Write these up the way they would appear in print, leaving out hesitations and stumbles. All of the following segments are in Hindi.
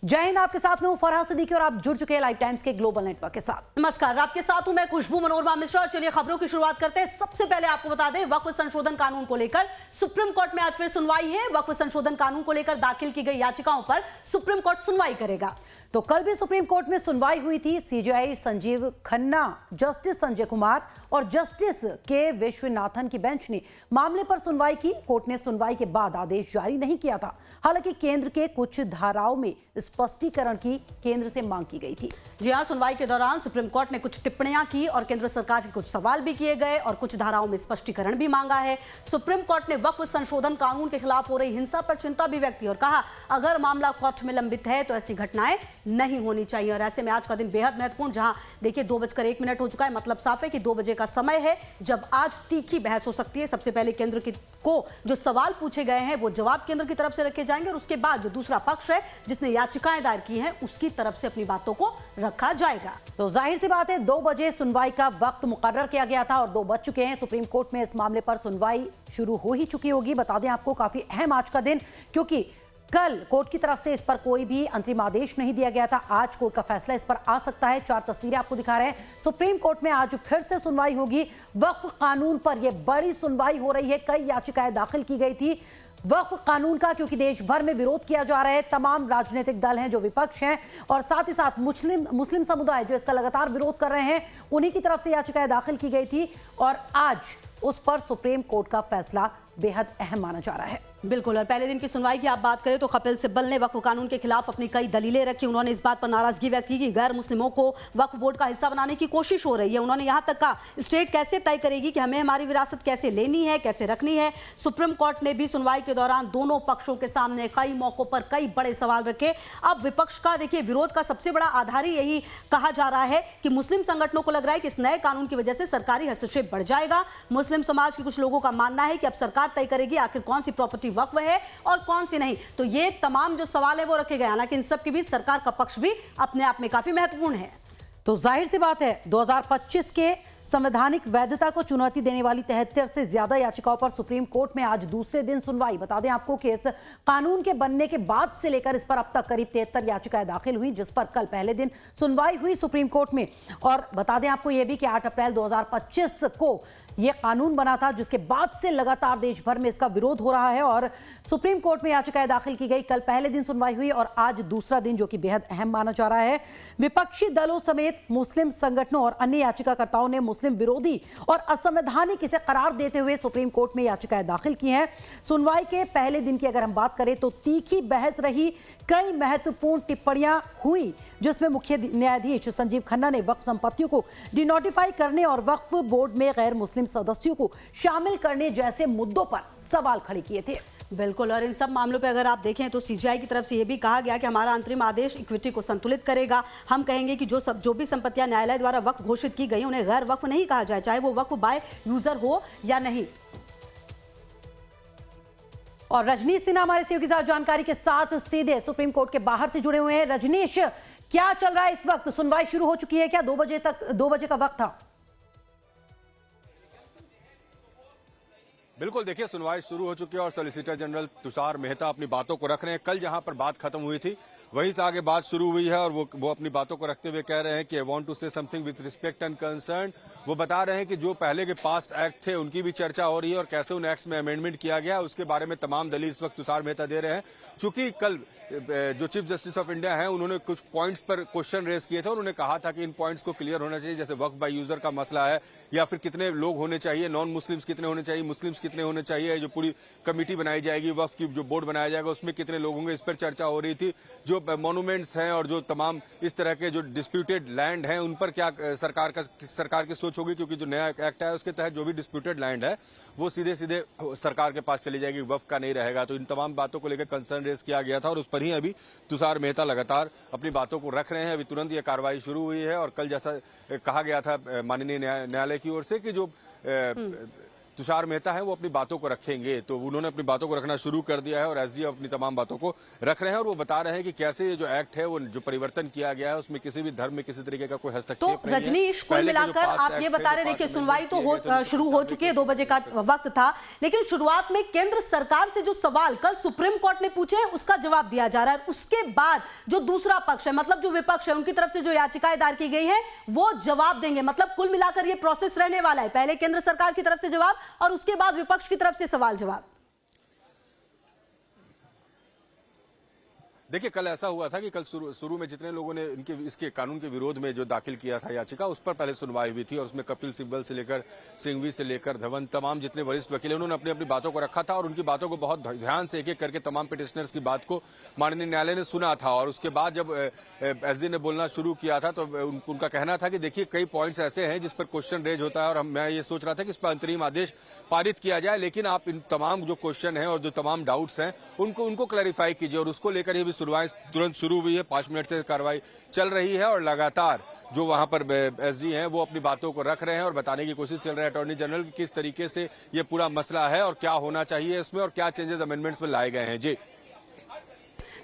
जय हिंद, आपके साथ में हूं फरहा सिद्दीकी और आप जुड़ चुके हैं लाइव टाइम्स के ग्लोबल नेटवर्क के साथ। नमस्कार, आपके साथ हूं मैं खुशबू मनोरमा मिश्रा और चलिए खबरों की शुरुआत करते हैं। सबसे पहले आपको बता दें, वक्फ संशोधन कानून को लेकर सुप्रीम कोर्ट में आज फिर सुनवाई है। वक्फ संशोधन कानून को लेकर दाखिल की गई याचिकाओं पर सुप्रीम कोर्ट सुनवाई करेगा। तो कल भी सुप्रीम कोर्ट में सुनवाई हुई थी। सीजेआई संजीव खन्ना, जस्टिस संजय कुमार और जस्टिस के विश्वनाथन की बेंच ने मामले पर सुनवाई की। कोर्ट ने सुनवाई के बाद आदेश जारी नहीं किया था। हालांकि केंद्र के कुछ धाराओं में स्पष्टीकरण की केंद्र से मांग की गई थी। जी हां, सुनवाई के दौरान सुप्रीम कोर्ट ने कुछ टिप्पणियां की और केंद्र सरकार के कुछ सवाल भी किए गए और कुछ धाराओं में स्पष्टीकरण भी मांगा है। सुप्रीम कोर्ट ने वक्फ संशोधन कानून के खिलाफ हो रही हिंसा पर चिंता भी व्यक्त की और कहा, अगर मामला कोर्ट में लंबित है तो ऐसी घटनाएं नहीं होनी चाहिए। और ऐसे में आज का दिन बेहद महत्वपूर्ण, जहां देखिए 2:01 हो चुका है, मतलब साफ है कि 2 बजे का समय है जब आज तीखी बहस हो सकती है। सबसे पहले केंद्र को जो सवाल पूछे गए हैं वो जवाब केंद्र की तरफ से रखे जाएंगे और उसके बाद जो दूसरा पक्ष है जिसने याचिकाएं दायर की हैं उसकी तरफ से अपनी बातों को रखा जाएगा। तो जाहिर सी बात है 2 बजे सुनवाई का वक्त मुकर्रर किया गया था और 2 बज चुके हैं। सुप्रीम कोर्ट में इस मामले पर सुनवाई शुरू हो ही चुकी होगी। बता दें आपको, काफी अहम आज का दिन, क्योंकि कल कोर्ट की तरफ से इस पर कोई भी अंतरिम आदेश नहीं दिया गया था। आज कोर्ट का फैसला इस पर आ सकता है। 4 तस्वीरें आपको दिखा रहे हैं। सुप्रीम कोर्ट में आज फिर से सुनवाई होगी। वक्फ कानून पर यह बड़ी सुनवाई हो रही है। कई याचिकाएं दाखिल की गई थी वक्फ कानून का, क्योंकि देश भर में विरोध किया जा रहा है। तमाम राजनीतिक दल हैं जो विपक्ष हैं और साथ ही साथ मुस्लिम समुदाय जो इसका लगातार विरोध कर रहे हैं, उन्हीं की तरफ से याचिकाएं दाखिल की गई थी और आज उस पर सुप्रीम कोर्ट का फैसला बेहद अहम माना जा रहा है। बिल्कुल, और पहले दिन की सुनवाई की आप बात करें तो कपिल सिब्बल ने वक्फ कानून के खिलाफ अपनी कई दलीलें रखी। उन्होंने इस बात पर नाराजगी व्यक्त की कि गैर मुस्लिमों को वक्फ बोर्ड का हिस्सा बनाने की कोशिश हो रही है। उन्होंने यहां तक कहा, स्टेट कैसे तय करेगी कि हमें हमारी विरासत कैसे लेनी है, कैसे रखनी है। सुप्रीम कोर्ट ने भी सुनवाई के दौरान दोनों पक्षों के सामने कई मौकों पर कई बड़े सवाल रखे। अब विपक्ष का देखिए विरोध का सबसे बड़ा आधार ही यही कहा जा रहा है कि मुस्लिम संगठनों को लग रहा है कि इस नए कानून की वजह से सरकारी हस्तक्षेप बढ़ जाएगा। मुस्लिम समाज के कुछ लोगों का मानना है कि अब सरकार तय करेगी आखिर कौन सी प्रॉपर्टी वक्फ है और कौन सी नहीं। तो ये तमाम जो सवाल है वो रखे गए। हालांकि इन सब के बीच सरकार का पक्ष भी अपने आप में काफी महत्वपूर्ण है। तो जाहिर सी बात है 2025 के संवैधानिक वैधता को चुनौती देने वाली 73 से ज्यादा याचिकाओं पर सुप्रीम कोर्ट में आज दूसरे दिन सुनवाई। बता दें आपको कि इस कानून के बनने के बाद से लेकर इस पर अब तक करीब 73 याचिकाएं दाखिल हुई, जिस पर कल पहले दिन सुनवाई हुई सुप्रीम कोर्ट में। और बता दें आपको यह भी कि 8 अप्रैल 2025 को यह कानून बना था, जिसके बाद से लगातार देश भर में इसका विरोध हो रहा है और सुप्रीम कोर्ट में याचिकाएं दाखिल की गई। कल पहले दिन सुनवाई हुई और आज दूसरा दिन, जो कि बेहद अहम माना जा रहा है। विपक्षी दलों समेत मुस्लिम संगठनों और अन्य याचिकाकर्ताओं ने मुस्लिम विरोधी और असंवैधानिक इसे करार देते हुए सुप्रीम कोर्ट में याचिकाएं दाखिल की हैं। सुनवाई के पहले दिन की अगर हम बात करें तो तीखी बहस रही। कई महत्वपूर्ण टिप्पणियां हुई, जिसमें मुख्य न्यायाधीश संजीव खन्ना ने वक्फ संपत्तियों को डिनोटिफाई करने और वक्फ बोर्ड में गैर मुस्लिम सदस्यों को शामिल करने जैसे मुद्दों पर सवाल खड़े किए थे। बिल्कुल, और इन सब मामलों पे अगर आप देखें तो सीजेआई की तरफ से ये भी कहा गया कि हमारा अंतरिम आदेश इक्विटी को संतुलित करेगा। हम कहेंगे कि जो भी संपत्तियां न्यायालय द्वारा वक्फ घोषित की गई उन्हें गैर वक्फ नहीं कहा जाए, चाहे वो वक्फ बाय यूजर हो या नहीं। और रजनीश सिन्हा हमारे सहयोगी के साथ जानकारी के साथ सीधे सुप्रीम कोर्ट के बाहर से जुड़े हुए हैं। रजनीश, क्या चल रहा है इस वक्त? सुनवाई शुरू हो चुकी है क्या? 2 बजे का वक्त था। बिल्कुल, देखिए सुनवाई शुरू हो चुकी है और सॉलिसिटर जनरल तुषार मेहता अपनी बातों को रख रहे हैं। कल जहां पर बात खत्म हुई थी वहीं से आगे बात शुरू हुई है और वो अपनी बातों को रखते हुए कह रहे हैं कि I want to say something with respect and concern. वो बता रहे हैं कि जो पहले के पास्ट एक्ट थे उनकी भी चर्चा हो रही है और कैसे उन एक्ट्स में अमेंडमेंट किया गया उसके बारे में तमाम दलील इस वक्त तुषार मेहता दे रहे हैं। चूंकि कल जो चीफ जस्टिस ऑफ इंडिया हैं उन्होंने कुछ पॉइंट्स पर क्वेश्चन रेज किए थे और उन्होंने कहा था कि इन पॉइंट्स को क्लियर होना चाहिए, जैसे वक्फ बाय यूजर का मसला है या फिर कितने लोग होने चाहिए, नॉन मुस्लिम्स कितने होने चाहिए, मुस्लिम्स कितने होने चाहिए, जो पूरी कमेटी बनाई जाएगी वक्फ की, जो बोर्ड बनाया जाएगा उसमें कितने लोग होंगे, इस पर चर्चा हो रही थी। जो मॉन्यूमेंट्स हैं और जो तमाम इस तरह के जो डिस्प्यूटेड लैंड हैं उन पर क्या सरकार की सोच होगी, क्योंकि जो नया एक्ट है उसके तहत जो भी डिस्प्यूटेड लैंड है वो सीधे सीधे सरकार के पास चली जाएगी, वक्फ का नहीं रहेगा। तो इन तमाम बातों को लेकर कंसर्न रेज किया गया था और उस पर ही अभी तुषार मेहता लगातार अपनी बातों को रख रहे हैं। अभी तुरंत ये कार्रवाई शुरू हुई है और कल जैसा कहा गया था माननीय न्यायालय की ओर से कि जो तुषार मेहता है वो अपनी बातों को रखेंगे। तो उन्होंने अपनी बातों को रखना शुरू कर दिया है और एसडीएम अपनी तमाम बातों को रख रहे हैं और वो बता रहे हैं कि कैसे ये जो एक्ट है वो जो परिवर्तन किया गया है उसमें किसी भी धर्म में किसी तरीके का कोई तो हस्तक्षेप नहीं है। रजनीश, कुल पहले के जो मिलाकर पास्ट आप एक्ट ये थे, बता जो रहे, देखिए पार्लियामेंट सुनवाई में तो किए गए थे, शुरू हो चुकी है, 2 बजे का वक्त था, लेकिन शुरुआत में केंद्र सरकार से जो सवाल कल सुप्रीम कोर्ट ने पूछे हैं उसका जवाब दिया जा रहा है। उसके बाद जो दूसरा पक्ष है, मतलब जो विपक्ष है, उनकी तरफ से जो याचिकाएं दायर की गई है वो जवाब देंगे। मतलब कुल मिलाकर ये प्रोसेस रहने वाला है, पहले केंद्र सरकार की तरफ से जवाब और उसके बाद विपक्ष की तरफ से सवाल जवाब। देखिए कल ऐसा हुआ था कि कल शुरू में जितने लोगों ने इसके कानून के विरोध में जो दाखिल किया था याचिका, उस पर पहले सुनवाई हुई थी और उसमें कपिल सिब्बल से लेकर सिंघवी से लेकर धवन, तमाम जितने वरिष्ठ वकील उन्होंने अपनी अपनी बातों को रखा था और उनकी बातों को बहुत ध्यान से एक एक करके तमाम पिटिशनर्स की बात को माननीय न्यायालय ने सुना था। और उसके बाद जब एसडी ने बोलना शुरू किया था तो उनका कहना था कि देखिए कई पॉइंट्स ऐसे हैं जिस पर क्वेश्चन रेज होता है और मैं ये सोच रहा था कि इस पर अंतरिम आदेश पारित किया जाए, लेकिन आप इन तमाम जो क्वेश्चन है और जो तमाम डाउट्स हैं उनको क्लैरिफाई कीजिए। और उसको लेकर ही भी सुनवाई तुरंत शुरू हुई है, 5 मिनट से कार्रवाई चल रही है और लगातार जो वहां पर एसडी हैं वो अपनी बातों को रख रहे हैं और बताने की कोशिश चल रही है अटॉर्नी जनरल की किस तरीके से ये पूरा मसला है और क्या होना चाहिए इसमें और क्या चेंजेस अमेंडमेंट्स में लाए गए हैं। जी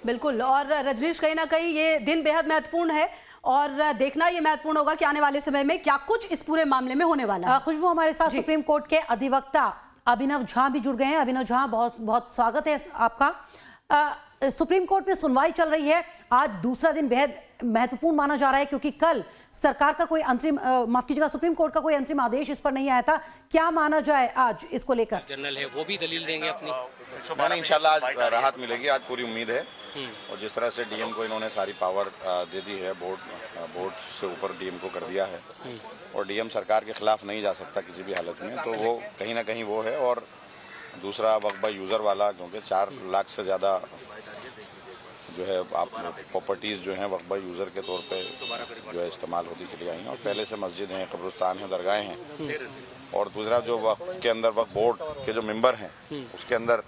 बिल्कुल, और रजनीश कहीं ना कहीं ये दिन बेहद महत्वपूर्ण है और देखना ये महत्वपूर्ण होगा कि आने वाले समय में क्या कुछ इस पूरे मामले में होने वाला है। खुशबू, हमारे साथ सुप्रीम कोर्ट के अधिवक्ता अभिनव झा भी जुड़ गए हैं। अभिनव झा, बहुत बहुत स्वागत है आपका। सुप्रीम कोर्ट में सुनवाई चल रही है, आज दूसरा दिन बेहद महत्वपूर्ण माना जा रहा है क्योंकि कल सरकार का कोई अंतरिम माफ कीजिएगा, सुप्रीम कोर्ट का कोई अंतरिम आदेश इस पर नहीं आया था। क्या माना जाए आज इसको लेकर? जनरल है वो भी दलील देंगे अपनी। मैंने इंशाल्लाह आज राहत मिलेगी, आज पूरी उम्मीद है। और जिस तरह से डीएम को इन्होंने सारी पावर दे दी है, बोर्ड से ऊपर डीएम को कर दिया है और डीएम सरकार के खिलाफ नहीं जा सकता किसी भी हालत में, तो वो कहीं ना कहीं वो है। और दूसरा वक्फ बाय यूज़र वाला, क्योंकि 4 लाख से ज़्यादा जो है आप प्रॉपर्टीज़ जो हैं वक्फ बाय यूज़र के तौर पे जो है इस्तेमाल होती चली आई हैं और पहले से मस्जिद हैं, कब्रिस्तान हैं, दरगाहें हैं। और दूसरा जो वक्फ के अंदर वक्फ बोर्ड के जो मेंबर हैं उसके अंदर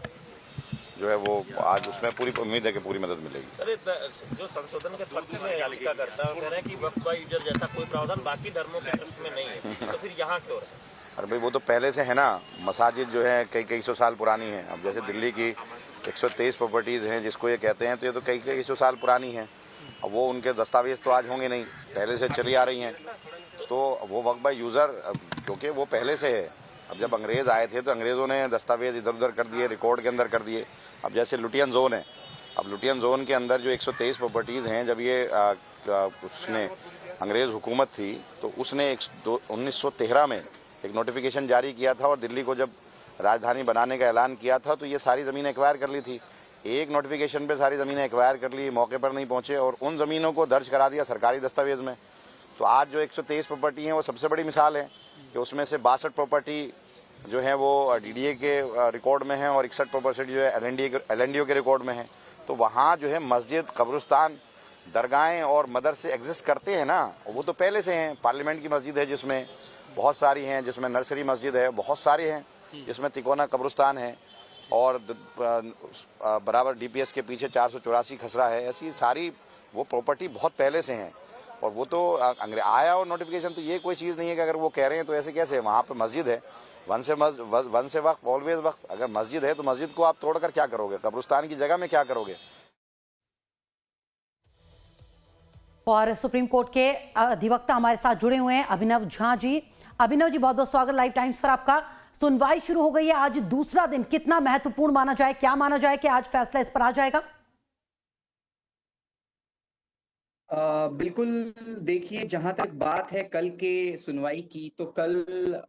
जो है वो आज उसमें पूरी उम्मीद है कि पूरी मदद मिलेगी। सर, जो संशोधन के पक्ष में याचिका करता है, कह रहे हैं कि वक्फ बाय यूज़र जैसा कोई प्रावधान बाकी धर्मों के पक्ष में नहीं है, तो फिर यहाँ क्यों है? अरे भाई वो तो पहले से है ना, मसाजिद जो है कई सौ साल पुरानी है। अब जैसे दिल्ली की 123 प्रॉपर्टीज़ हैं जिसको ये कहते हैं, तो ये तो कई सौ साल पुरानी हैं। अब वो उनके दस्तावेज तो आज होंगे नहीं, पहले से चली आ रही हैं। तो वो वक्फ बाय यूज़र क्योंकि वो पहले से है। अब जब अंग्रेज़ आए थे तो अंग्रेज़ों ने दस्तावेज इधर उधर कर दिए, रिकॉर्ड के अंदर कर दिए। अब जैसे लुटियन जोन है, अब लुटियन जोन के अंदर जो 123 प्रॉपर्टीज़ हैं, जब ये उसने अंग्रेज़ हुकूमत थी तो उसने 1913 में एक नोटिफिकेशन जारी किया था और दिल्ली को जब राजधानी बनाने का ऐलान किया था तो ये सारी ज़मीनें एक्वायर कर ली थी। एक नोटिफिकेशन पे सारी ज़मीनें एक्वायर कर ली, मौके पर नहीं पहुँचे और उन ज़मीनों को दर्ज करा दिया सरकारी दस्तावेज़ में। तो आज जो 123 प्रॉपर्टी हैं वो सबसे बड़ी मिसाल है कि उसमें से 62 प्रॉपर्टी जो है वो डीडीए के रिकॉर्ड में है और 61 प्रॉपर्टी जो है एलएनडीओ के रिकॉर्ड में है। तो वहाँ जो है मस्जिद, कब्रिस्तान, दरगाहें और मदरसे एग्जिस्ट करते हैं ना, वो तो पहले से हैं। पार्लियामेंट की मस्जिद है जिसमें बहुत सारी हैं, जिसमें नर्सरी मस्जिद है, बहुत सारे हैं, जिसमें तिकोना कब्रिस्तान है और बराबर डीपीएस के पीछे 484 खसरा है। ऐसी सारी वो प्रॉपर्टी बहुत पहले से हैं और वो तो आया और नोटिफिकेशन, तो ये कोई चीज़ नहीं है कि अगर वो कह रहे हैं तो ऐसे कैसे। वहाँ पर मस्जिद है, वन से वक्फ ऑलवेज वक्फ। अगर मस्जिद है तो मस्जिद को आप तोड़कर क्या करोगे, कब्रिस्तान की जगह में क्या करोगे। और सुप्रीम कोर्ट के अधिवक्ता हमारे साथ जुड़े हुए हैं अभिनव झा जी। अभिनव जी, बहुत बहुत स्वागत लाइव टाइम्स पर आपका। सुनवाई शुरू हो गई है, आज दूसरा दिन, कितना महत्वपूर्ण माना जाए, क्या माना जाए कि आज फैसला इस पर आ जाएगा? बिल्कुल, देखिए जहां तक बात है कल के सुनवाई की, तो कल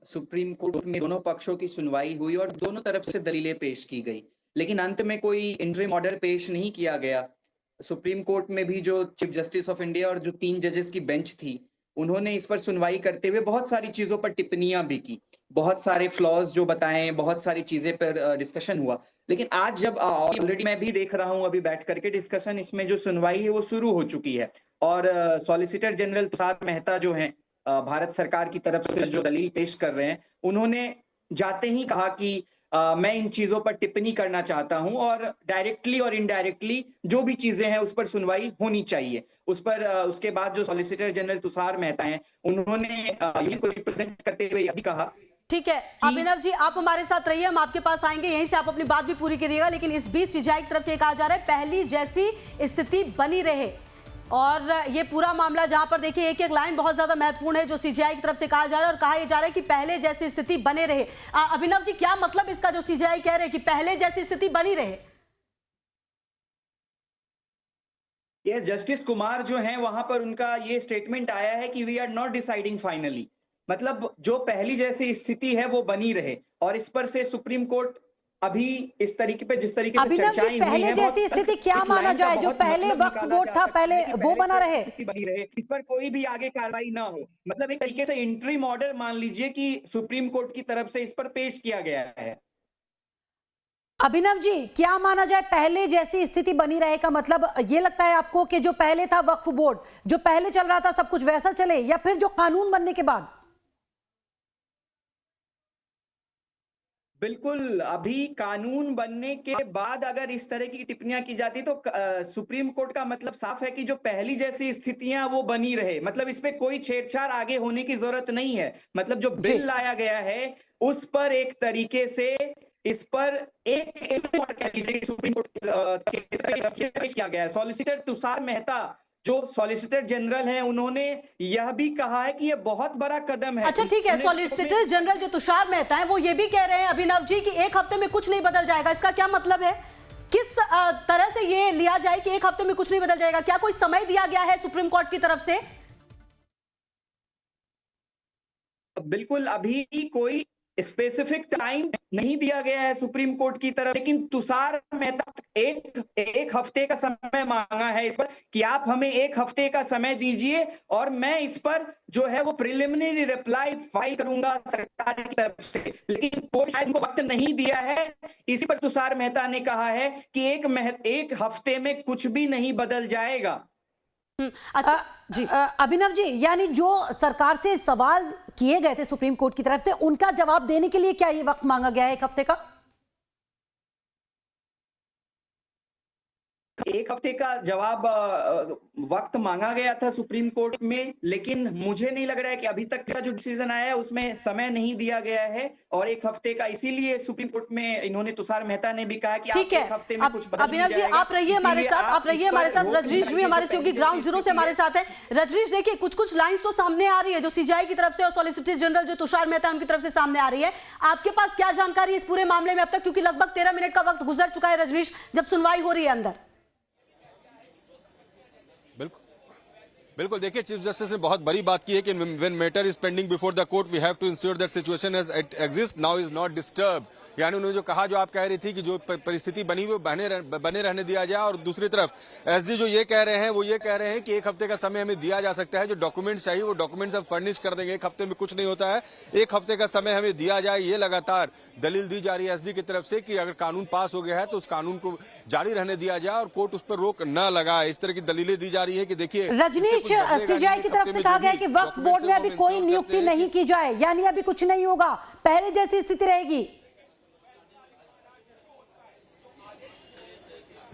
सुप्रीम कोर्ट में दोनों पक्षों की सुनवाई हुई और दोनों तरफ से दलीलें पेश की गई, लेकिन अंत में कोई इंटरिम ऑर्डर पेश नहीं किया गया। सुप्रीम कोर्ट में भी जो चीफ जस्टिस ऑफ इंडिया और जो 3 जजेस की बेंच थी, उन्होंने इस पर सुनवाई करते हुए बहुत सारी चीजों पर टिप्पणियां भी की, बहुत सारे फ्लॉज जो बताएं, बहुत सारी चीजें पर डिस्कशन हुआ। लेकिन आज जब ऑलरेडी मैं भी देख रहा हूं अभी बैठ करके डिस्कशन, इसमें जो सुनवाई है वो शुरू हो चुकी है और सॉलिसिटर जनरल तुषार मेहता जो हैं भारत सरकार की तरफ से जो दलील पेश कर रहे हैं, उन्होंने जाते ही कहा कि मैं इन चीजों पर टिप्पणी करना चाहता हूं और डायरेक्टली और इनडायरेक्टली जो भी चीजें हैं उस पर सुनवाई होनी चाहिए। उस पर उसके बाद जो सॉलिसिटर जनरल तुषार मेहता हैं, उन्होंने को रिप्रेजेंट करते हुए यह भी कहा ठीक है अभिनव जी, आप हमारे साथ रहिए, हम आपके पास आएंगे, यहीं से आप अपनी बात भी पूरी करिएगा। लेकिन इस बीच सीजीआई की तरफ से कहा जा रहा है पहली जैसी स्थिति बनी रहे, और ये पूरा मामला जहां पर देखिए एक एक लाइन बहुत ज्यादा महत्वपूर्ण है जो सीजीआई की तरफ से कहा जा रहा है, और कहा यह जा रहा है कि पहले जैसी स्थिति बने रहे। अभिनव जी, क्या मतलब इसका जो सीजीआई कह रहे हैं कि पहले जैसी स्थिति बनी रहे? ये जस्टिस कुमार जो हैं वहां पर उनका ये स्टेटमेंट आया है कि we are not deciding finally, मतलब जो पहली जैसी स्थिति है वो बनी रहे। और इस पर से सुप्रीम कोर्ट अभी इस तरीके पे जिस तरीके से अभिनव जी, चर्चाएं हुई पहले हैं, जैसी स्थिति क्या माना जाए? जो पहले वक्फ बोर्ड था पहले वो बना रहे, बनी रहे, इस पर कोई भी आगे कार्रवाई ना हो, मतलब एक तरीके से इंटरिम ऑर्डर मान लीजिए कि सुप्रीम कोर्ट की तरफ से इस पर पेश किया गया है। अभिनव जी, क्या माना जाए पहले जैसी स्थिति बनी रहे का मतलब ये लगता है आपको कि जो पहले था वक्फ बोर्ड, जो पहले चल रहा था सब कुछ वैसा चले, या फिर जो कानून बनने के बाद? बिल्कुल, अभी कानून बनने के बाद अगर इस तरह की टिप्पणियां की जाती तो सुप्रीम कोर्ट का मतलब साफ है कि जो पहली जैसी स्थितियां वो बनी रहे, मतलब इस पे कोई छेड़छाड़ आगे होने की जरूरत नहीं है। मतलब जो बिल लाया गया है उस पर एक तरीके से इस पर एक कह लीजिए सुप्रीम कोर्ट पेश किया गया है। सॉलिसिटर तुषार मेहता जो सॉलिसिटर जनरल हैं उन्होंने यह भी कहा है कि यह बहुत बड़ा कदम है। अच्छा ठीक है, सॉलिसिटर जनरल जो तुषार मेहता है वो ये भी कह रहे हैं अभिनव जी कि एक हफ्ते में कुछ नहीं बदल जाएगा। इसका क्या मतलब है? किस तरह से ये लिया जाए कि एक हफ्ते में कुछ नहीं बदल जाएगा? क्या कोई समय दिया गया है सुप्रीम कोर्ट की तरफ से? बिल्कुल, अभी कोई स्पेसिफिक टाइम नहीं दिया गया है सुप्रीम कोर्ट की तरफ, लेकिन तुषार मेहता एक हफ्ते का समय मांगा है इस पर कि आप हमें एक हफ्ते का समय दीजिए और मैं इस पर जो है वो प्रिलिमिनरी रिप्लाई फाइल करूंगा सरकार की तरफ से। लेकिन कोई शायद उनको वक्त नहीं दिया है, इसी पर तुषार मेहता ने कहा है कि एक हफ्ते में कुछ भी नहीं बदल जाएगा। अच्छा जी अभिनव जी, यानी जो सरकार से सवाल किए गए थे सुप्रीम कोर्ट की तरफ से, उनका जवाब देने के लिए क्या ये वक्त मांगा गया है एक हफ्ते का? एक हफ्ते का जवाब वक्त मांगा गया था सुप्रीम कोर्ट में, लेकिन मुझे नहीं लग रहा है कि अभी तक का जो डिसीजन आया है उसमें समय नहीं दिया गया है और एक हफ्ते का, इसीलिए सुप्रीम कोर्ट में इन्होंने तुषार मेहता ने भी कहा कि ठीक है। एक हफ्ते में कुछ बदल अभिनव जी आप रहिए हमारे साथ, आप रहिए हमारे साथ। रजनीश भी हमारे से होगी, ग्राउंड जीरो से हमारे साथ है। रजनीश देखिए कुछ लाइंस तो सामने आ रही है जो सीजीआई की तरफ से और सॉलिसिटर जनरल जो तुषार मेहता उनकी तरफ से सामने आ रही है। आपके पास क्या जानकारी है इस पूरे मामले में अब तक, क्योंकि लगभग 13 मिनट का वक्त गुजर चुका है रजनीश, जब सुनवाई हो रही है अंदर? बिल्कुल देखिए, चीफ जस्टिस ने बहुत बड़ी बात की है कि when matter is pending before the court we have to ensure that situation as it exist now is not disturb. यानी उन्होंने जो कहा, जो आप कह रही थी कि जो परिस्थिति बनी हुई बने रहने दिया जाए, और दूसरी तरफ एसजी जो ये कह रहे हैं वो ये कह रहे हैं कि एक हफ्ते का समय हमें दिया जा सकता है, जो डॉक्यूमेंट चाहिए वो डॉक्यूमेंट्स हम फर्निश कर देंगे, एक हफ्ते में कुछ नहीं होता है, एक हफ्ते का समय हमें दिया जाए। ये लगातार दलील दी जा रही है एसजी की तरफ से कि अगर कानून पास हो गया है तो उस कानून को जारी रहने दिया जाए और कोर्ट उस पर रोक न लगाए। इस तरह की दलीलें दी जा रही है कि देखिए रजनीश, सीजीआई की तरफ से कहा गया है कि वक्फ बोर्ड में अभी कोई नियुक्ति नहीं की जाए, यानी अभी कुछ नहीं होगा, पहले जैसी स्थिति रहेगी।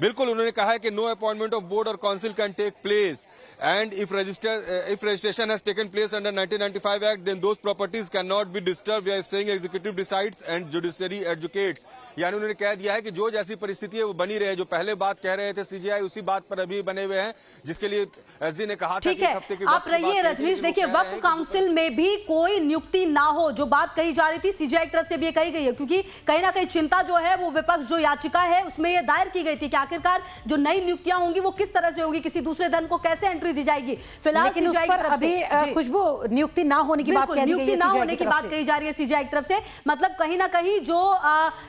बिल्कुल, उन्होंने कहा है कि नो अपॉइंटमेंट ऑफ बोर्ड और council can take place and if registration has taken place under 1995 Act, then those properties cannot be disturbed. We are saying executive decides and judiciary adjudicates. यानी उन्होंने कह दिया है कि जो जैसी परिस्थिति है वो बनी रहे, जो पहले बात कह रहे थे सीजीआई उसी बात पर अभी बने हुए हैं, जिसके लिए एसजी ने कहा था कि एक हफ्ते की आप रहिए रजनीश। देखिए वक्फ काउंसिल में भी कोई नियुक्ति ना हो, जो बात कही जा रही थी सीजीआई की तरफ से भी ये कही गई है, क्योंकि कहीं ना कहीं चिंता जो है वो विपक्ष जो याचिका है उसमें ये दायर की गई थी कि आखिरकार जो नई नियुक्तियां होंगी वो किस तरह से होंगी, किसी दूसरे धन को कैसे एंट्री दी जाएगी। फिलहाल लेकिन उस पर अभी खुशबू नियुक्ति ना होने की बात कह रही है, नियुक्ति ना होने की बात कही जा रही है सीजीआई की तरफ से। मतलब कहीं ना कहीं जो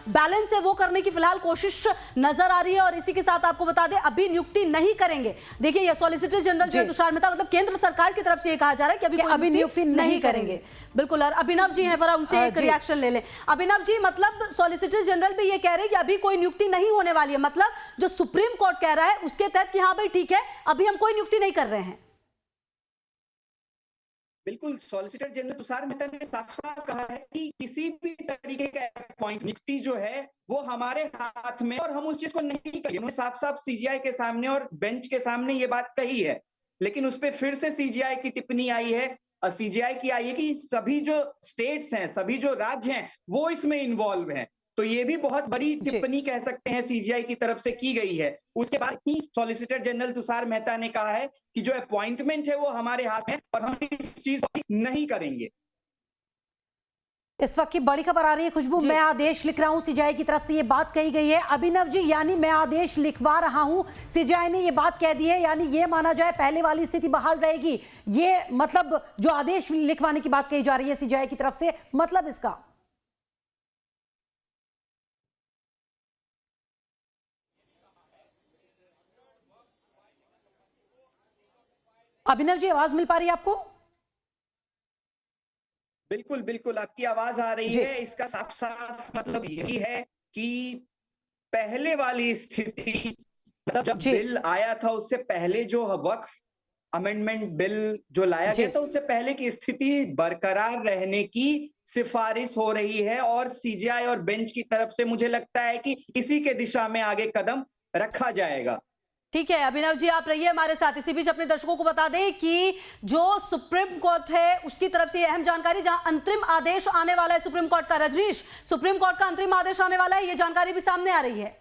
बैलेंस है वो करने की फिलहाल कोशिश नजर आ रही है। और इसी के साथ आपको बता दें अभी नियुक्ति नहीं करेंगे। देखिए ये सॉलिसिटर जनरल जो है तुषार मेहता, मतलब केंद्र सरकार की तरफ से ये कहा जा रहा है कि अभी नियुक्ति नहीं करेंगे। बिल्कुल। और अभिनव जी हैं, जरा उनसे एक रिएक्शन ले लें। अभिनव जी, मतलब सॉलिसिटर जनरल भी ये कह रहे हैं कि अभी कोई नियुक्ति नहीं होने वाली है, मतलब जो सुप्रीम कोर्ट कह रहा है उसके तहत कि हाँ भाई ठीक है अभी हम कोई नियुक्ति नहीं कर रहे हैं। बिल्कुल, सॉलिसिटर जनरल तुषार मेहता ने साफ साफ कहा है कि किसी भी तरीके का पॉइंट नियुक्ति जो है वो हमारे हाथ में और हम उस चीज को नहीं करेंगे। उन्होंने साफ साफ सीजीआई के सामने और बेंच के सामने ये बात कही है, लेकिन उस पर फिर से सीजीआई की टिप्पणी आई है सीजीआई की आई है कि सभी जो स्टेट्स हैं, सभी जो राज्य हैं, वो इसमें इन्वॉल्व हैं। तो ये भी बहुत बड़ी टिप्पणी कह सकते हैं सीजीआई की तरफ से की गई है। उसके बाद ही सॉलिसिटर जनरल तुषार मेहता ने कहा है कि जो अपॉइंटमेंट है वो हमारे हाथ में और हम इस चीज को नहीं करेंगे। इस वक्त की बड़ी खबर आ रही है खुशबू, मैं आदेश लिख रहा हूं, सीजीआई की तरफ से ये बात कही गई है। अभिनव जी, यानी मैं आदेश लिखवा रहा हूं, सीजीआई ने ये बात कह दी है, यानी ये माना जाए पहले वाली स्थिति बहाल रहेगी। ये मतलब जो आदेश लिखवाने की बात कही जा रही है सीजीआई की तरफ से, मतलब इसका अभिनव जी, आवाज मिल पा रही है आपको? बिल्कुल बिल्कुल, आपकी आवाज आ रही है। इसका साफ साफ मतलब यही है कि पहले वाली स्थिति, मतलब जब बिल आया था उससे पहले जो वक्फ अमेंडमेंट बिल जो लाया गया था, उससे पहले की स्थिति बरकरार रहने की सिफारिश हो रही है और सीजीआई और बेंच की तरफ से मुझे लगता है कि इसी के दिशा में आगे कदम रखा जाएगा। ठीक है अभिनव जी, आप रहिए हमारे साथ। इसी बीच अपने दर्शकों को बता दें कि जो सुप्रीम कोर्ट है उसकी तरफ से अहम जानकारी, जहां अंतरिम आदेश आने वाला है सुप्रीम कोर्ट का। रजनीश, सुप्रीम कोर्ट का अंतरिम आदेश आने वाला है, ये जानकारी भी सामने आ रही है।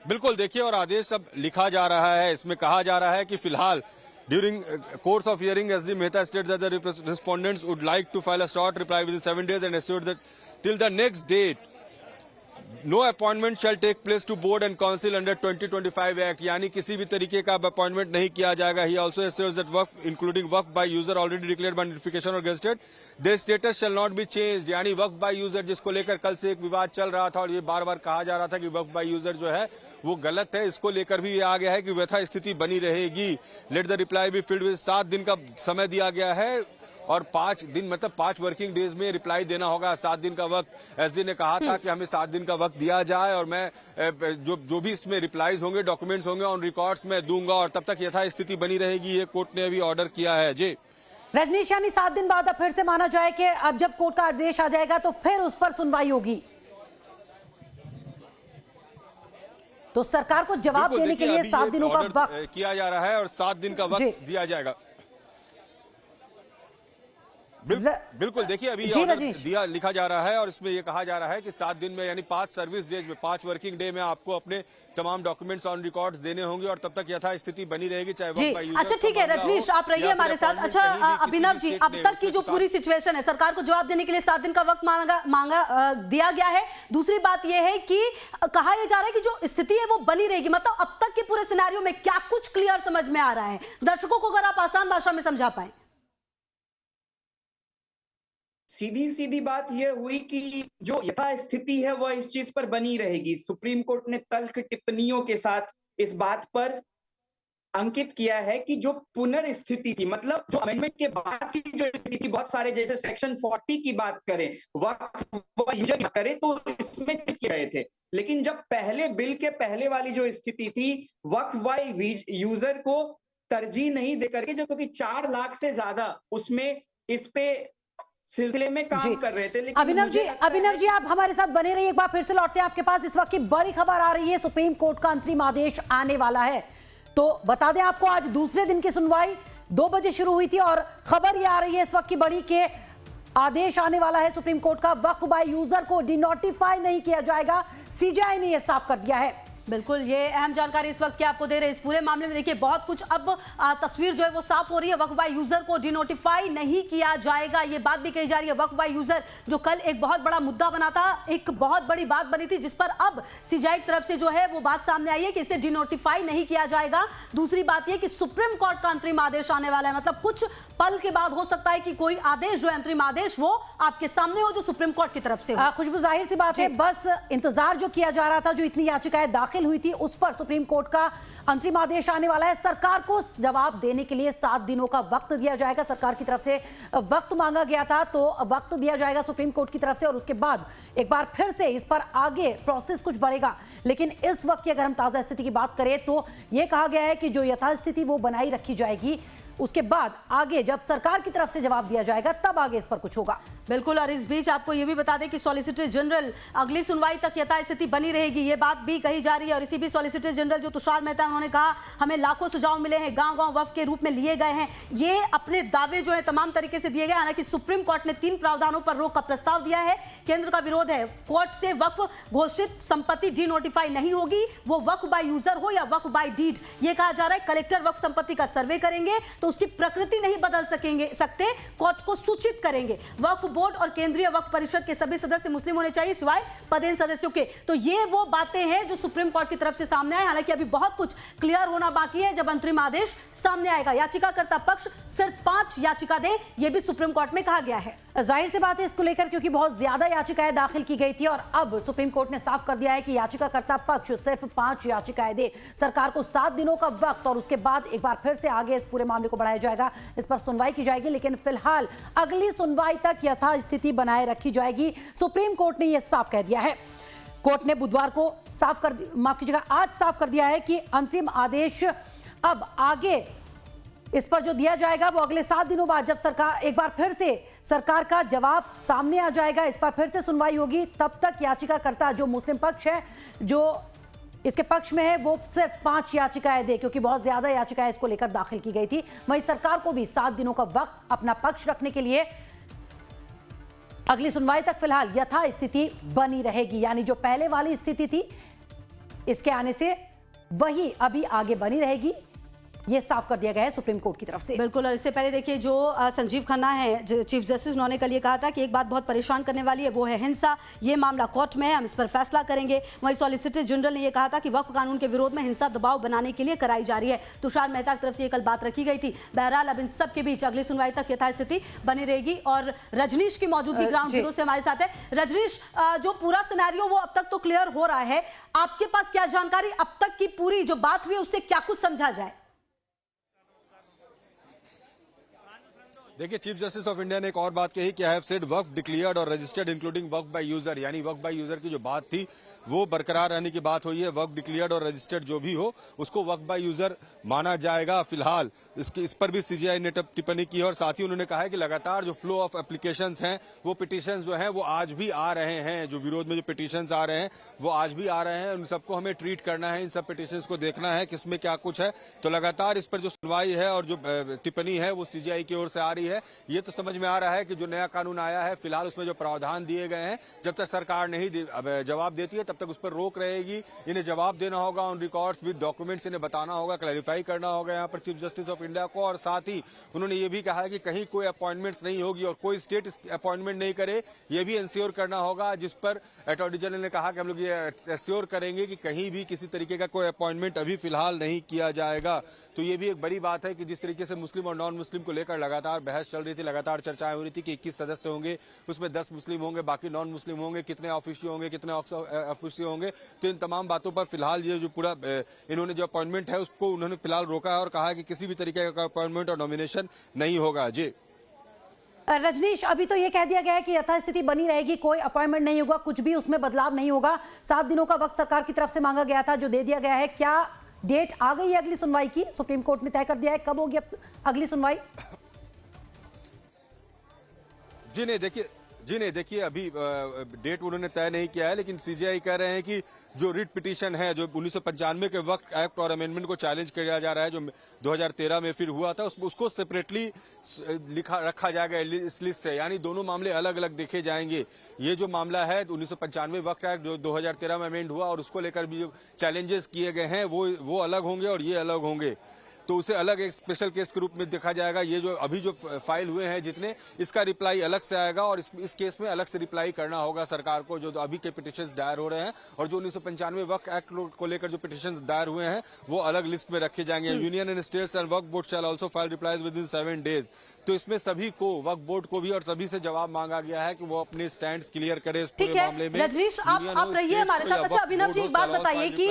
बिल्कुल, देखिए, और आदेश अब लिखा जा रहा है। इसमें कहा जा रहा है कि फिलहाल during course of hearing SD Mehta states that the respondents would like to file a short reply with 7 days and assured that till the next date no appointment shall take place to board and council under 2025 act, यानी किसी भी तरीके का अपॉइंटमेंट नहीं किया जाएगा। He also assures that waqf including waqf by user already declared by notification और gazetted their status shall not be changed, यानी वक्फ बाय यूजर जिसको लेकर कल से एक विवाद चल रहा था और ये बार बार कहा जा रहा था कि वक्फ बाय यूजर जो है वो गलत है, इसको लेकर भी ये आ गया है कि यथा स्थिति बनी रहेगी। Let the reply be filled with 7 दिन का समय दिया गया है और 5 दिन मतलब 5 वर्किंग डेज में रिप्लाई देना होगा। 7 दिन का वक्त एसडी ने कहा था कि हमें 7 दिन का वक्त दिया जाए और मैं जो भी इसमें रिप्लाईज होंगे, डॉक्यूमेंट्स होंगे, ऑन रिकॉर्ड्स में दूंगा और तब तक यथा स्थिति बनी रहेगी। ये कोर्ट ने अभी ऑर्डर किया है। जी रजनीश, यानी 7 दिन बाद अब फिर से माना जाए कि अब जब कोर्ट का आदेश आ जाएगा तो फिर उस पर सुनवाई होगी, तो सरकार को जवाब देने के लिए 7 दिनों का वक्त किया जा रहा है और 7 दिन का वक्त दिया जाएगा। बिल्कुल, देखिए, अभी ऑर्डर दिया लिखा जा रहा है और इसमें यह कहा जा रहा है कि 7 दिन में यानी 5 सर्विस डेज में 5 वर्किंग डे में आपको अपने तमाम डॉक्यूमेंट्स ऑन रिकॉर्ड्स देने होंगे और तब तक यथा स्थिति बनी रहेगी, चाहे वो। अच्छा ठीक है रजनीश, आप रहिए हमारे साथ। अच्छा अभिनव जी, अब तक की जो पूरी सिचुएशन है, सरकार को जवाब देने के लिए 7 दिन का वक्त दिया गया है। दूसरी बात यह है कि कहा यह जा रहा है कि जो स्थिति है वो बनी रहेगी, मतलब अब तक के पूरे सिनेरियो में क्या कुछ क्लियर समझ में आ रहा है? दर्शकों को अगर आप आसान भाषा में समझा पाए। सीधी सीधी बात यह हुई कि जो यथास्थिति है वह इस चीज पर बनी रहेगी। सुप्रीम कोर्ट ने तल्ख टिप्पणियों के साथ इस बात पर अंकित किया है कि जो पुनर्स्थिति थी, मतलब जो अमेंडमेंट के बाद की जो स्थिति थी, बहुत सारे जैसे सेक्शन 40 की बात करें, वक्फ यूजर की बात करें, तो इसमें किए गए थे। लेकिन जब पहले बिल के पहले वाली जो स्थिति थी, वक्फ बाय यूजर को तरजीह नहीं देकर के, जो क्योंकि 4 लाख से ज्यादा उसमें इस पे सिलसिले में काम कर रहे थे। लेकिन अभिनव जी आप हमारे साथ बने रहिए, एक बार फिर से लौटते हैं आपके पास। इस वक्त की बड़ी खबर आ रही है, सुप्रीम कोर्ट का अंतरिम आदेश आने वाला है। तो बता दें आपको, आज दूसरे दिन की सुनवाई 2 बजे शुरू हुई थी और खबर ये आ रही है इस वक्त की बड़ी के आदेश आने वाला है सुप्रीम कोर्ट का। वक्फ बाय यूजर को डिनोटिफाई नहीं किया जाएगा, सीजीआई ने यह साफ कर दिया है। बिल्कुल, ये अहम जानकारी इस वक्त की आपको दे रहे हैं। इस पूरे मामले में देखिए बहुत कुछ अब तस्वीर जो है वो साफ हो रही है। वक्फ बाय यूजर को डिनोटिफाई नहीं किया जाएगा, ये बात भी कही जा रही है। वक्फ बाय यूजर जो कल एक बहुत बड़ा मुद्दा बना था, एक बहुत बड़ी बात बनी थी, जिस पर अब सीजीआई की तरफ से जो है वो बात सामने आई है कि इसे डिनोटिफाई नहीं किया जाएगा। दूसरी बात यह कि सुप्रीम कोर्ट का अंतरिम आदेश आने वाला है, मतलब कुछ पल के बाद हो सकता है कि कोई आदेश जो है अंतरिम आदेश वो आपके सामने हो, जो सुप्रीम कोर्ट की तरफ से हो। खुशबू, जाहिर सी बात है, बस इंतजार जो किया जा रहा था, जो इतनी याचिकाएं दाखिल हुई थी, उस पर सुप्रीम कोर्ट का अंतरिम आदेश आने वाला है। सरकार को जवाब देने के लिए 7 दिनों का वक्त दिया जाएगा। सरकार की तरफ से वक्त मांगा गया था, तो वक्त दिया जाएगा सुप्रीम कोर्ट की तरफ से और उसके बाद एक बार फिर से इस पर आगे प्रोसेस कुछ बढ़ेगा। लेकिन इस वक्त की अगर हम ताजा स्थिति की बात करें तो यह कहा गया है कि जो यथास्थिति वो बनाई रखी जाएगी। उसके बाद आगे जब सरकार की तरफ से जवाब दिया जाएगा तब आगे इस पर कुछ होगा। बिल्कुल, और इस बीच आपको यह भी बता दें कि सॉलिसिटर जनरल अगली सुनवाई तक यथास्थिति बनी रहेगी, ये बात भी कही जा रही है। और इसी बीच सॉलिसिटर जनरल जो तुषार मेहता, उन्होंने कहा हमें लाखों सुझाव मिले हैं, गांव-गांव वक्फ के रूप में लिए गए हैं, ये अपने दावे जो है तमाम तरीके से दिए गए। हालांकि सुप्रीम कोर्ट ने 3 प्रावधानों पर रोक का प्रस्ताव दिया है। केंद्र का विरोध है, कोर्ट से वक्फ घोषित संपत्ति डी नोटिफाई नहीं होगी, वो वक्फ बाय यूजर हो या वक्फ बाय डीड। ये कहा जा रहा है कलेक्टर वक्फ संपत्ति का सर्वे करेंगे तो उसकी प्रकृति नहीं बदल सकते, कोर्ट को सूचित करेंगे। वक्फ बोर्ड और केंद्रीय वक्फ परिषद के सभी सदस्य मुस्लिम होने चाहिए सिवाय पदेन सदस्यों के। तो ये वो बातें हैं जो सुप्रीम कोर्ट की तरफ से सामने आए। हालांकि अभी बहुत कुछ क्लियर होना बाकी है जब अंतरिम आदेश सामने आएगा। याचिकाकर्ता पक्ष सिर्फ 5 याचिका दे, ये भी सुप्रीम कोर्ट में कहा गया है। जाहिर सी बात है इसको लेकर, क्योंकि बहुत ज्यादा याचिकाएं दाखिल की गई थी और अब सुप्रीम कोर्ट ने साफ कर दिया है कि याचिकाकर्ता पक्ष सिर्फ 5 याचिकाएं दे, सरकार को 7 दिनों का वक्त और उसके बाद एक बार फिर से आगे इस पूरे मामले को बढ़ाया जाएगा, इस पर सुनवाई की जाएगी। लेकिन फिलहाल अगली सुनवाई तक यथास्थिति बनाए रखी जाएगी, सुप्रीम कोर्ट ने यह साफ कह दिया है। कोर्ट ने बुधवार को आज साफ कर दिया है कि अंतिम आदेश अब आगे इस पर जो दिया जाएगा वो अगले 7 दिनों बाद, जब सरकार एक बार फिर से सरकार का जवाब सामने आ जाएगा, इस पर फिर से सुनवाई होगी। तब तक याचिकाकर्ता जो मुस्लिम पक्ष है, जो इसके पक्ष में है, वो सिर्फ 5 याचिकाएं दे, क्योंकि बहुत ज्यादा याचिकाएं इसको लेकर दाखिल की गई थी। वहीं सरकार को भी 7 दिनों का वक्त अपना पक्ष रखने के लिए अगली सुनवाई तक फिलहाल यथास्थिति बनी रहेगी। यानी जो पहले वाली स्थिति थी इसके आने से वही अभी आगे बनी रहेगी, ये साफ कर दिया गया है सुप्रीम कोर्ट की तरफ से। बिल्कुल, और इससे पहले देखिए जो संजीव खन्ना है चीफ जस्टिस, उन्होंने कल ये कहा था कि एक बात बहुत परेशान करने वाली है, वो है हिंसा। ये मामला कोर्ट में है, हम इस पर फैसला करेंगे। वहीं सॉलिसिटर जनरल ने यह कहा था कि वक्फ कानून के विरोध में हिंसा दबाव बनाने के लिए कराई जा रही है। तुषार मेहता की तरफ से ये कल बात रखी गई थी। बहरहाल अब इन सब के बीच अगली सुनवाई तक यथास्थिति बनी रहेगी। और रजनीश की मौजूदगी ग्राउंड जीरो से हमारे साथ है। रजनीश, जो पूरा सिनेरियो वो अब तक तो क्लियर हो रहा है, आपके पास क्या जानकारी, अब तक की पूरी जो बात हुई उससे क्या कुछ समझा जाए? देखिए, चीफ जस्टिस ऑफ इंडिया ने एक और बात कही कि I have said waqf declared और registered including waqf by user, यानी वक्फ बाय यूजर की जो बात थी वो बरकरार रहने की बात हुई है। वक्फ डिक्लेयर्ड और रजिस्टर्ड जो भी हो उसको वक्फ बाय यूजर माना जाएगा। फिलहाल इस पर भी सीजीआई ने टिप्पणी की और साथ ही उन्होंने कहा है कि लगातार जो फ्लो ऑफ एप्लीकेशंस हैं, वो पिटीशंस जो हैं वो आज भी आ रहे हैं, जो विरोध में जो पिटीशंस आ रहे हैं वो आज भी आ रहे हैं। उन सबको हमें ट्रीट करना है, इन सब पिटीशंस को देखना है किसमें क्या कुछ है। तो लगातार इस पर जो सुनवाई है और जो टिप्पणी है वो सीजीआई की ओर से आ रही है। ये तो समझ में आ रहा है कि जो नया कानून आया है फिलहाल उसमें जो प्रावधान दिए गए हैं, जब तक सरकार नहीं जवाब देती है तब तक उस पर रोक रहेगी। इन्हें जवाब देना होगा ऑन रिकॉर्ड्स विद डॉक्यूमेंट्स, इन्हें बताना होगा, क्लैरिफाई करना होगा यहाँ पर चीफ जस्टिस ऑफ इंडिया को। और साथ ही उन्होंने ये भी कहा है कि कहीं कोई अपॉइंटमेंट्स नहीं होगी और कोई स्टेट अपॉइंटमेंट नहीं करे, ये भी इंश्योर करना होगा। जिस पर अटॉर्नी जनरल ने कहा कि हम लोग ये एश्योर करेंगे कि कहीं भी किसी तरीके का कोई अपॉइंटमेंट अभी फिलहाल नहीं किया जाएगा। तो ये भी एक बड़ी बात है कि जिस तरीके से मुस्लिम और नॉन मुस्लिम को लेकर लगातार बहस चल रही थी, लगातार चर्चाएं हो रही थी कि 21 सदस्य होंगे, उसमें 10 मुस्लिम होंगे, बाकी नॉन मुस्लिम होंगे, कितने ऑफिशियल होंगे, कितने ऑफिशियल होंगे। तो इन तमाम बातों पर फिलहाल ये जो पूरा इन्होंने जो अपॉइंटमेंट है उसको उन्होंने फिलहाल रोका है और कहा है कि किसी भी तरीके का अपॉइंटमेंट और नॉमिनेशन नहीं होगा। जी रजनीश, अभी तो ये कह दिया गया है कि यथास्थिति बनी रहेगी, कोई अपॉइंटमेंट नहीं होगा, कुछ भी उसमें बदलाव नहीं होगा। 7 दिनों का वक्त सरकार की तरफ से मांगा गया था, जो दे दिया गया है। क्या डेट आ गई है अगली सुनवाई की? सुप्रीम कोर्ट ने तय कर दिया है कब होगी अगली सुनवाई? जी नहीं देखिए अभी डेट उन्होंने तय नहीं किया है, लेकिन सीजीआई कह रहे हैं कि जो रिट पिटीशन है, जो 1995 के वक्त एक्ट और अमेंडमेंट को चैलेंज किया जा रहा है, जो 2013 में फिर हुआ था, उसको सेपरेटली रखा जाएगा इस लिस्ट से, यानी दोनों मामले अलग अलग देखे जाएंगे। ये जो मामला है 1995 वक्त एक्ट जो 2013 में अमेंड हुआ और उसको लेकर भी जो चैलेंजेस किए गए हैं वो अलग होंगे और ये अलग होंगे। तो उसे अलग एक स्पेशल केस के रूप में देखा जाएगा। ये जो अभी जो फाइल हुए हैं जितने, इसका रिप्लाई अलग से आएगा और इस केस में अलग से रिप्लाई करना होगा सरकार को, जो अभी के पिटीशंस दायर हो रहे हैं। और जो 1995 वक्फ एक्ट को लेकर जो पिटीशंस दायर हुए हैं वो अलग लिस्ट में रखे जाएंगे। Union and states and Waqf board shell also file replies with in 7 days. तो इसमें सभी को, वक्फ बोर्ड को भी और सभी से जवाब मांगा गया है कि वो अपने स्टैंड क्लियर करे इस पूरे मामले में। रजनीश, आप रहिए हमारे साथ। अच्छा अभिनव जी, एक बात बताइए कि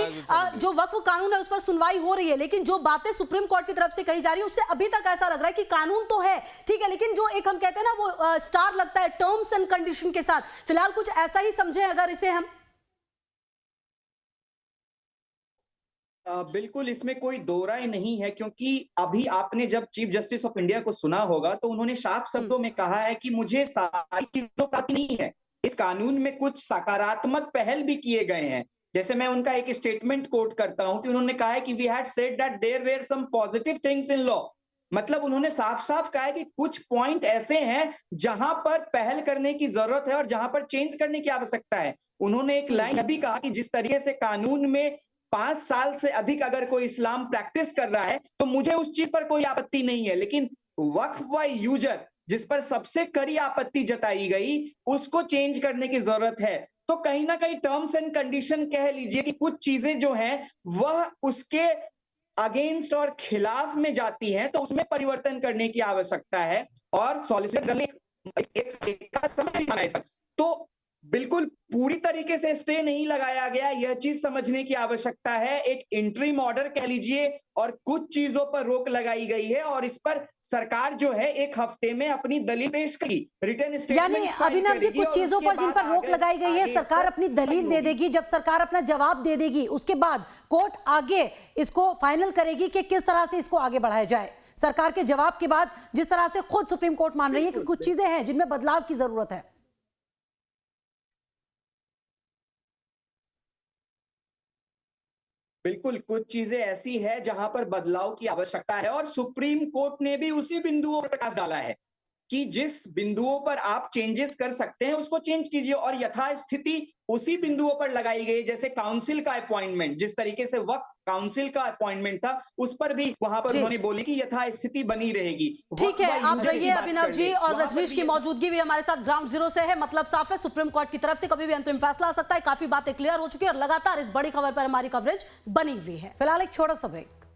जो वक्फ कानून है उस पर सुनवाई हो रही है, लेकिन जो बातें सुप्रीम कोर्ट की तरफ से कही जा रही है उससे अभी तक ऐसा लग रहा है कि कानून तो है, ठीक है, लेकिन जो एक हम कहते हैं ना वो स्टार लगता है टर्म्स एंड कंडीशन के साथ, फिलहाल कुछ ऐसा ही समझे अगर इसे हम। बिल्कुल इसमें कोई दो राय नहीं है, क्योंकि अभी आपने जब चीफ जस्टिस ऑफ इंडिया को सुना होगा तो उन्होंने साफ शब्दों में कहा है कि मुझे सारी चीजों का नहीं है, इस कानून में कुछ सकारात्मक पहल भी किए गए हैं। जैसे मैं उनका एक स्टेटमेंट कोट करता हूं कि उन्होंने कहा है कि we had said that there were some positive things in law. मतलब उन्होंने साफ साफ कहा है कि कुछ पॉइंट ऐसे हैं जहां पर पहल करने की जरूरत है और जहां पर चेंज करने की आवश्यकता है। उन्होंने एक लाइन अभी कहा कि जिस तरीके से कानून में 5 साल से अधिक अगर कोई इस्लाम प्रैक्टिस कर रहा है तो मुझे उस चीज पर कोई आपत्ति नहीं है, लेकिन वक्फ व यूजर जिस पर सबसे कड़ी आपत्ति जताई गई उसको चेंज करने की जरूरत है। तो कहीं ना कहीं टर्म्स एंड कंडीशन कह लीजिए कि कुछ चीजें जो हैं वह उसके अगेंस्ट और खिलाफ में जाती हैं, तो उसमें परिवर्तन करने की आवश्यकता है। और सॉलिसिटर जनरल एक समय भी माना है। तो बिल्कुल पूरी तरीके से स्टे नहीं लगाया गया, यह चीज समझने की आवश्यकता है। एक इंटरिम ऑर्डर कह लीजिए और कुछ चीजों पर रोक लगाई गई है और इस पर सरकार जो है 1 हफ्ते में अपनी दलील पेश करेगी, रिटर्न स्टेटमेंट यानी अभिनव जी कुछ चीजों पर जिन पर रोक लगाई गई है सरकार अपनी दलील दे देगी, जब सरकार अपना जवाब दे देगी उसके बाद कोर्ट आगे इसको फाइनल करेगी कि किस तरह से इसको आगे बढ़ाया जाए। सरकार के जवाब के बाद जिस तरह से खुद सुप्रीम कोर्ट मान रही है कि कुछ चीजें हैं जिनमें बदलाव की जरूरत है। बिल्कुल कुछ चीजें ऐसी है जहां पर बदलाव की आवश्यकता है और सुप्रीम कोर्ट ने भी उसी बिंदुओं पर प्रकाश डाला है कि जिस बिंदुओं पर आप चेंजेस कर सकते हैं उसको चेंज कीजिए और यथास्थिति उसी बिंदुओं पर लगाई गई। जैसे काउंसिल का अपॉइंटमेंट, जिस तरीके से वक्फ काउंसिल का अपॉइंटमेंट था उस पर भी वहां पर उन्होंने बोली कि यथास्थिति बनी रहेगी। ठीक है, आप रहिए अभिनव जी, और रजनीश की मौजूदगी भी हमारे साथ ग्राउंड जीरो से है। मतलब साफ है, सुप्रीम कोर्ट की तरफ से कभी भी अंतरिम फैसला आ सकता है। काफी बातें क्लियर हो चुकी है और लगातार इस बड़ी खबर पर हमारी कवरेज बनी हुई है। फिलहाल एक छोटा सा ब्रेक।